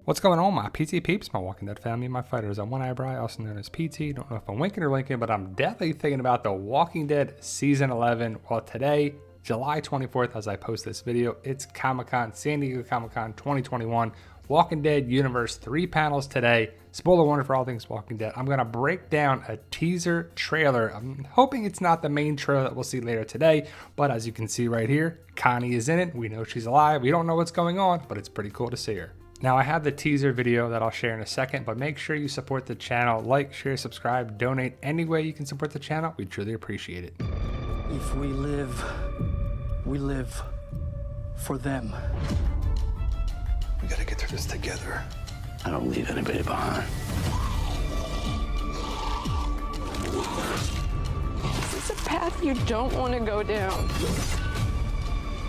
What's going on, my PT peeps, my Walking Dead family, my fighters on one eyebrow, also known as PT. Don't know if I'm winking or blinking, but I'm definitely thinking about the Walking Dead Season 11. Well, today, July 24th, as I post this video, it's Comic-Con, San Diego Comic-Con 2021. Walking Dead Universe 3 panels today. Spoiler warning for all things Walking Dead. I'm going to break down a teaser trailer. I'm hoping it's not the main trailer that we'll see later today, but as you can see right here, Connie is in it. We know she's alive. We don't know what's going on, but it's pretty cool to see her. Now, I have the teaser video that I'll share in a second, but make sure you support the channel. Like, share, subscribe, donate. Any way you can support the channel, we truly appreciate it. If we live for them. We gotta get through this together. I don't leave anybody behind. This is a path you don't want to go down.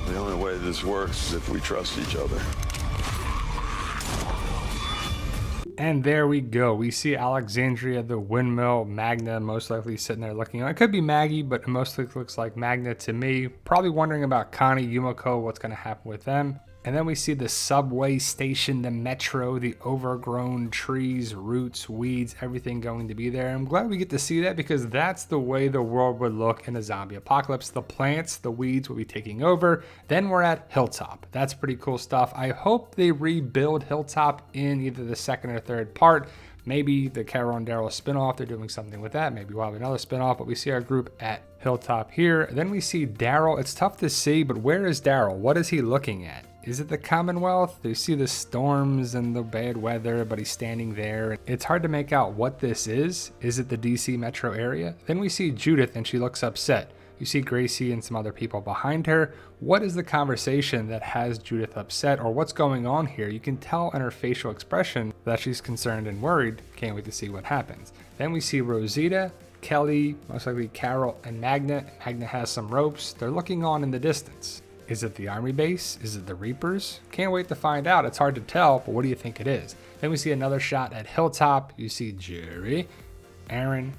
The only way this works is if we trust each other. And there we go. We see Alexandria, the windmill, Magna most likely sitting there looking. It could be Maggie, but it mostly looks like Magna to me. Probably wondering about Connie, Yumiko, what's going to happen with them. And then we see the subway station, the metro, the overgrown trees, roots, weeds, everything going to be there. I'm glad we get to see that because that's the way the world would look in a zombie apocalypse. The plants, the weeds will be taking over. Then we're at Hilltop. That's pretty cool stuff. I hope they rebuild Hilltop in either the second or third part. Maybe the Carol and Daryl spinoff, they're doing something with that. Maybe we'll have another spinoff, but we see our group at Hilltop here. Then we see Daryl. It's tough to see, but where is Daryl? What is he looking at? Is it the Commonwealth? You see the storms and the bad weather, but he's standing there. It's hard to make out what this is. Is it the DC metro area? Then we see Judith and she looks upset. You see Gracie and some other people behind her. What is the conversation that has Judith upset, or what's going on here? You can tell in her facial expression that she's concerned and worried. Can't wait to see what happens. Then we see Rosita, Kelly, most likely Carol, and Magna. Magna has some ropes. They're looking on in the distance. Is it the army base? Is it the Reapers? Can't wait to find out. It's hard to tell, but what do you think it is? Then we see another shot at Hilltop. You see Jerry, Aaron,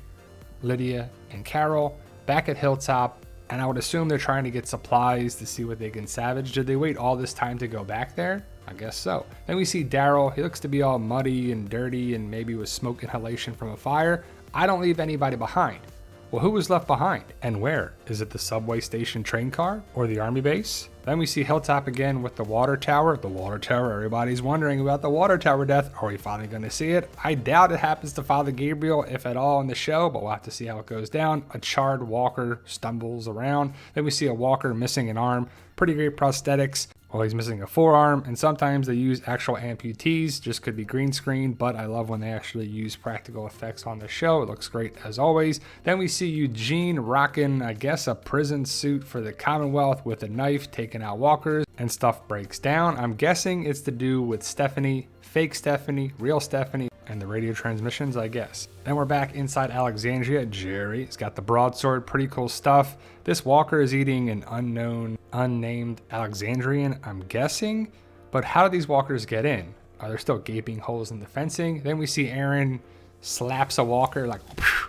Lydia, and Carol back at Hilltop. And I would assume they're trying to get supplies to see what they can salvage. Did they wait all this time to go back there? I guess so. Then we see Daryl. He looks to be all muddy and dirty and maybe with smoke inhalation from a fire. I don't leave anybody behind. Well, who was left behind and where? Is it the subway station train car or the army base? Then we see Hilltop again with the water tower. The water tower, everybody's wondering about the water tower death. Are we finally going to see it? I doubt it happens to Father Gabriel, if at all, in the show, but we'll have to see how it goes down. A charred walker stumbles around. Then we see a walker missing an arm. Pretty great prosthetics. Well, he's missing a forearm, and sometimes they use actual amputees, just could be green screen, but I love when they actually use practical effects on the show. It looks great as always. Then we see Eugene rocking, I guess, a prison suit for the Commonwealth with a knife, taking out walkers, and stuff breaks down. I'm guessing it's to do with Stephanie, fake Stephanie, real Stephanie, and the radio transmissions, I guess. Then we're back inside Alexandria. Jerry's got the broadsword, pretty cool stuff. This walker is eating an unnamed Alexandrian, I'm guessing. But how do these walkers get in? Are there still gaping holes in the fencing? Then we see Aaron slaps a walker like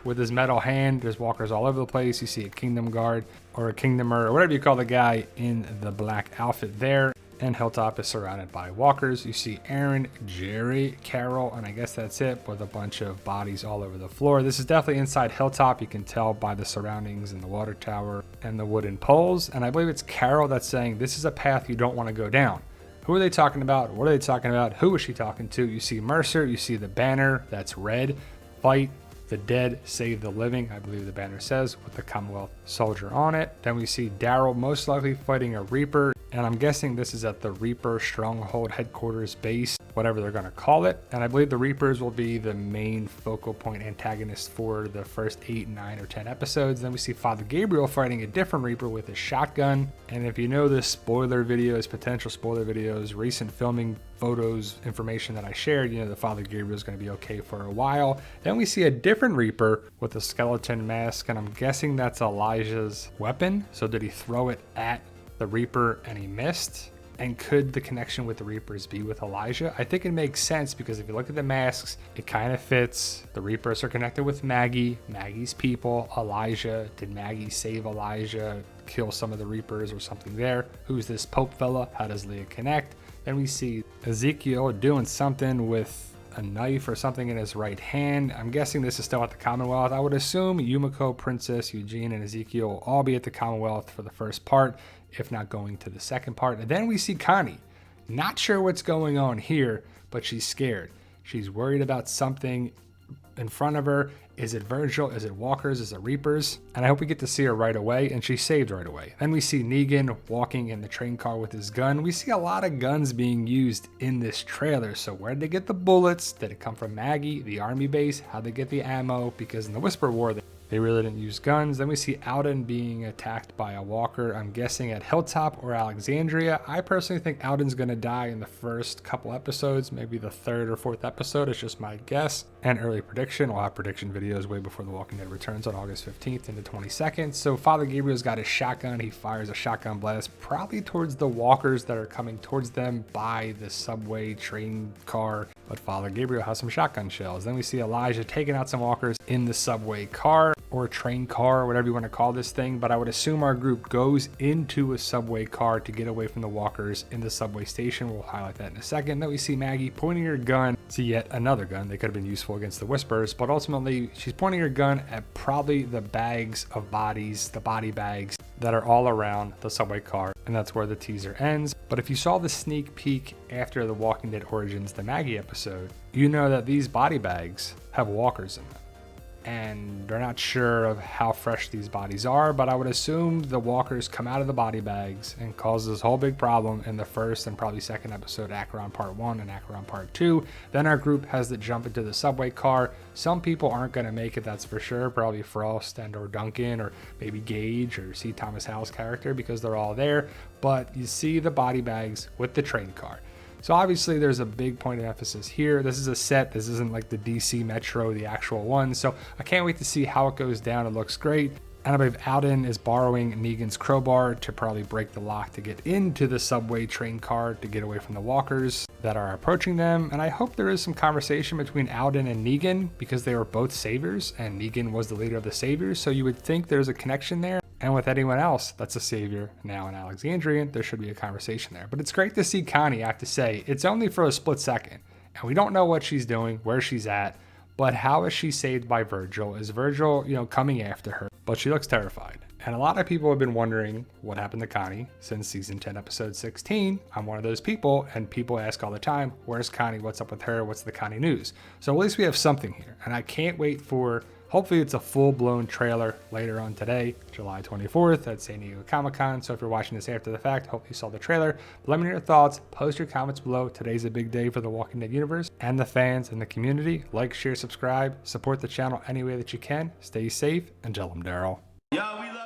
with his metal hand. There's walkers all over the place. You see a kingdom guard or a kingdomer or whatever you call the guy in the black outfit there. And Hilltop is surrounded by walkers. You see Aaron, Jerry, Carol, and I guess that's it, with a bunch of bodies all over the floor. This is definitely inside Hilltop. You can tell by the surroundings and the water tower and the wooden poles. And I believe it's Carol that's saying, this is a path you don't want to go down. Who are they talking about? What are they talking about? Who is she talking to? You see Mercer. You see the banner that's red. Fight the dead, save the living, I believe the banner says, with the Commonwealth soldier on it. Then we see Daryl most likely fighting a Reaper, and I'm guessing this is at the Reaper Stronghold headquarters base, whatever they're going to call it. And I believe the Reapers will be the main focal point antagonist for the first 8, 9, or 10 episodes. Then we see Father Gabriel fighting a different Reaper with a shotgun. And if you know the spoiler videos, potential spoiler videos, recent filming photos, information that I shared, you know the Father Gabriel is going to be okay for a while. Then we see a different Reaper with a skeleton mask, and I'm guessing that's Elijah's weapon. So did he throw it at the Reaper and he missed? And could the connection with the Reapers be with Elijah? I think it makes sense because if you look at the masks, it kind of fits. The Reapers are connected with Maggie, Maggie's people, Elijah. Did Maggie save Elijah, kill some of the Reapers or something there? Who's this Pope fella? How does Leah connect? Then we see Ezekiel doing something with a knife or something in his right hand. I'm guessing this is still at the Commonwealth. I would assume Yumiko, Princess, Eugene, and Ezekiel will all be at the Commonwealth for the first part, if not going to the second part. And then we see Connie. Not sure what's going on here, but she's scared. She's worried about something in front of her. Is it Virgil? Is it walkers? Is it reapers? And I hope we get to see her right away, and she's saved right away. Then we see Negan walking in the train car with his gun. We see a lot of guns being used in this trailer. So where did they get the bullets? Did it come from Maggie, the army base? How'd they get the ammo? Because in the Whisper War, they really didn't use guns. Then we see Alden being attacked by a walker, I'm guessing at Hilltop or Alexandria. I personally think Alden's gonna die in the first couple episodes, maybe the third or fourth episode. It's just my guess and early prediction. We'll have prediction videos way before The Walking Dead returns on August 15th into 22nd. So Father Gabriel's got his shotgun. He fires a shotgun blast probably towards the walkers that are coming towards them by the subway train car. But Father Gabriel has some shotgun shells. Then we see Elijah taking out some walkers in the subway car or train car, whatever you want to call this thing. But I would assume our group goes into a subway car to get away from the walkers in the subway station. We'll highlight that in a second. Then we see Maggie pointing her gun to yet another gun. They could have been useful against the Whisperers, but ultimately she's pointing her gun at probably the bags of bodies, the body bags that are all around the subway car. And that's where the teaser ends. But if you saw the sneak peek after the Walking Dead Origins, the Maggie episode, you know that these body bags have walkers in them. And they're not sure of how fresh these bodies are, but I would assume the walkers come out of the body bags and cause this whole big problem in the first and probably second episode, Acheron Part 1 and Acheron Part 2. Then our group has to jump into the subway car. Some people aren't going to make it, that's for sure. Probably Frost and or Duncan or maybe Gage or C. Thomas Howell's character because they're all there. But you see the body bags with the train car. So obviously there's a big point of emphasis here. This is a set. This isn't like the DC Metro, the actual one. So I can't wait to see how it goes down. It looks great. And I believe Alden is borrowing Negan's crowbar to probably break the lock to get into the subway train car to get away from the walkers that are approaching them. And I hope there is some conversation between Alden and Negan because they were both saviors and Negan was the leader of the saviors. So you would think there's a connection there. And with anyone else that's a savior now in Alexandria, there should be a conversation there. But it's great to see Connie, I have to say. It's only for a split second. And we don't know what she's doing, where she's at. But how is she saved by Virgil? Is Virgil, coming after her? But she looks terrified. And a lot of people have been wondering what happened to Connie since season 10, episode 16. I'm one of those people, and people ask all the time, where's Connie? What's up with her? What's the Connie news? So at least we have something here. And I can't wait for, hopefully it's a full-blown trailer later on today, July 24th at San Diego Comic-Con. So if you're watching this after the fact, hope you saw the trailer. But let me know your thoughts. Post your comments below. Today's a big day for the Walking Dead universe and the fans and the community. Like, share, subscribe. Support the channel any way that you can. Stay safe, and tell them Daryl. Yeah, we love